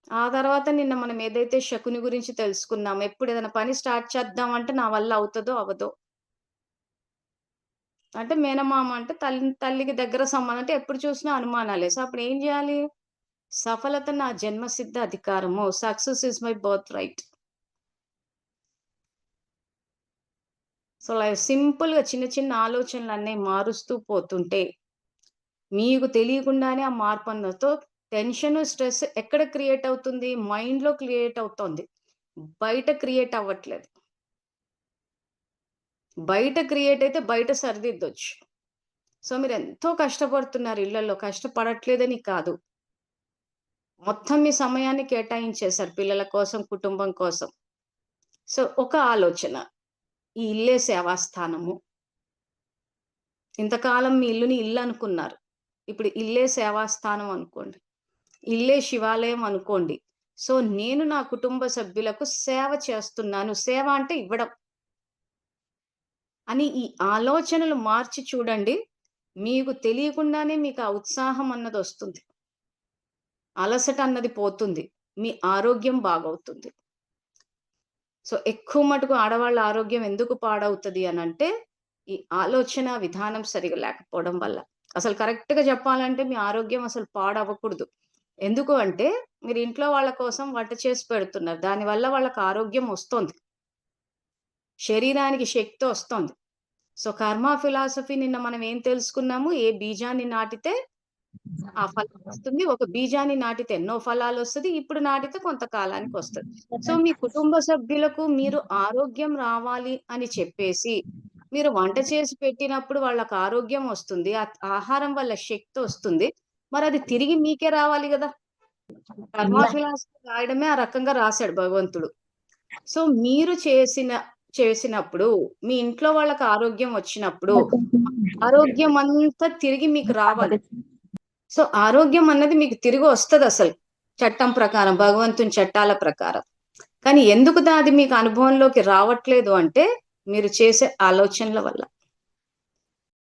ఆ తర్వాత నిన్న మనం ఏదైతే శకుని గురించి తెలుసుకున్నామో, ఎప్పుడు ఏదైనా పని స్టార్ట్ చేద్దాం అంటే నా వల్ల అవుతదో, అవ్వదో. అంటే మేనమామ అంటే తల్లికి దగ్గర సంబంధం అంటే ఎప్పుడు చూసినా అనుమానాలే. సో, అప్పుడు ఏం జేయాలి? సఫలత నా జన్మసిద్ధ అధికారము. Success is my birth right. So, అలా సింపుల్‌గా చిన్న చిన్న ఆలోచనలన్నీ మారుస్తూ పోతుంటే, మీకు తెలియకుండానే ఆ మార్పన్నతో టెన్షన్, స్ట్రెస్ ఎక్కడ క్రియేట్ అవుతుంది? మైండ్‌లో క్రియేట్ అవుతోంది. బయట క్రియేట్ అవ్వట్లేదు. బయట క్రియేట్ అయితే బయట సరిదిద్దొచ్చు. సో, మీరెంతో కష్టపడుతున్నారు ఇళ్లల్లో. కష్టపడట్లేదని కాదు. మొత్తం మీ సమయాన్ని కేటాయించేశారు పిల్లల కోసం, కుటుంబం కోసం. సో, ఒక ఆలోచన. ఈ ఇల్లే సేవాస్థానము. ఇంతకాలం మీ ఇల్లుని ఇల్లనుకున్నారు. ఇప్పుడు ఇల్లే సేవాస్థానం అనుకోండి. ఇల్లే శివాలయం అనుకోండి. సో, నేను నా కుటుంబ సభ్యులకు సేవ చేస్తున్నాను. సేవ అంటే ఇవ్వడం. అని ఈ ఆలోచనలు మార్చి చూడండి. మీకు తెలియకుండానే మీకు ఆ ఉత్సాహం అన్నదొస్తుంది. అలసట అన్నది పోతుంది. మీ ఆరోగ్యం బాగవుతుంది. సో, ఎక్కువ మటుకు ఆడవాళ్ళ ఆరోగ్యం ఎందుకు పాడవుతది అనంటే, ఈ ఆలోచన విధానం సరిగా లేకపోవడం వల్ల. అసలు కరెక్ట్‌గా చెప్పాలంటే మీ ఆరోగ్యం అసలు పాడవ్వకూడదు. ఎందుకు అంటే, మీరు ఇంట్లో వాళ్ళ కోసం వంట చేసి పెడుతున్నారు. దానివల్ల వాళ్ళకి ఆరోగ్యం ఒస్తోంది. శరీరానికి శక్తి ఒస్తోంది. సో, కర్మ ఫిలాసఫీ నిన్న మనం ఏం తెలుసుకున్నాము? ఏ బీజాన్ని నాటితే ఆ ఫలం వస్తుంది. ఒక బీజాన్ని నాటితే ఎన్నో ఫలాలొస్తది. ఇప్పుడు నాటితే కొంత కాలానికొస్తది. సో, మీ కుటుంబ సభ్యులకు మీరు ఆరోగ్యం రావాలి అని చెప్పేసి, మీరు వంట చేసి పెట్టినప్పుడు వాళ్ళకి ఆరోగ్యం వస్తుంది. ఆహారం వల్ల శక్తొస్తుంది. మరది తిరిగి మీకే రావాలి గదా! కర్మ ఫిలాసఫీ రాయడమే ఆ రకంగా రాసాడు భగవంతుడు. సో, మీరు చేసినప్పుడు, మీ ఇంట్లో వాళ్ళకి ఆరోగ్యం వచ్చినప్పుడు, ఆరోగ్యమంతా తిరిగి మీకు రావాలి. సో, ఆరోగ్యం అన్నది మీకు తిరిగి వస్తదసలు. చట్టం ప్రకారం, భగవంతుని చట్టాల ప్రకారం. కానీ ఎందుకు అది మీకు అనుభవంలోకి రావట్లేదు అంటే, మీరు చేసే ఆలోచనల వల్ల.